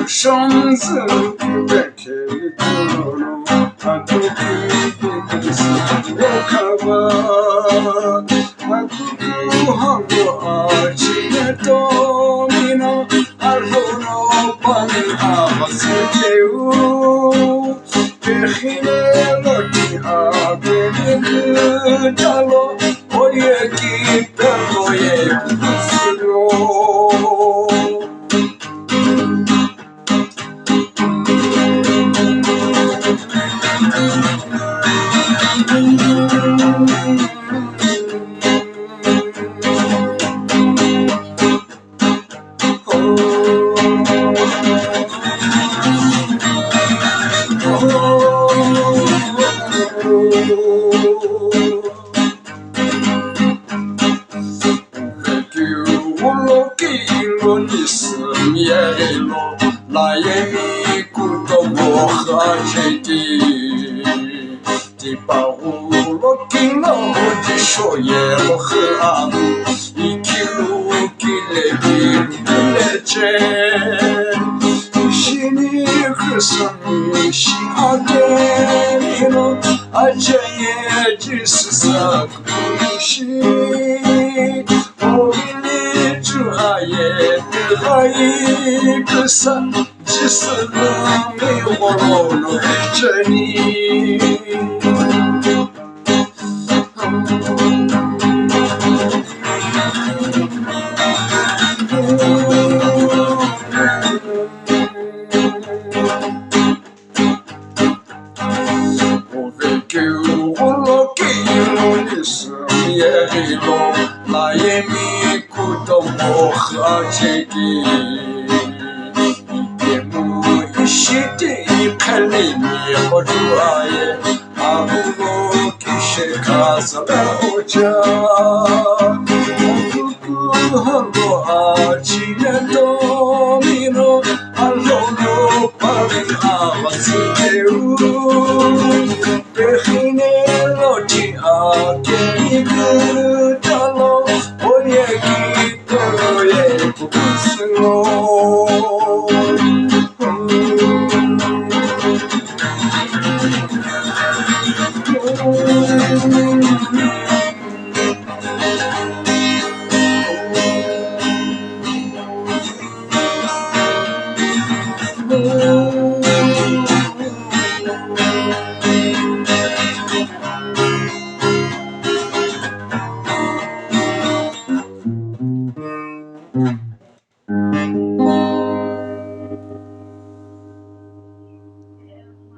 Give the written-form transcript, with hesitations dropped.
生子别开头，他都给死我看吧，他不好我今年多米诺，阿罗诺巴米阿巴斯杰乌，别黑了罗提阿别尼达罗，我也给别我也不死罗。La yemi kutomo hajeti Di paulo kilo di shoyero hamu Ikiru kilebiru leche Ishini kusami shi agenino Ajaye jisusak kushi Obili juhaye Hai kısa cismi horonu ceni O vecchio lo che non smiero la yemi kutomo hajeki Shiti kalimi oduaye abulo kishe kazala oja Okuku hango achine domino alono pari avasiteu Behine loti akeni kutalo oye kitalo ye kukusino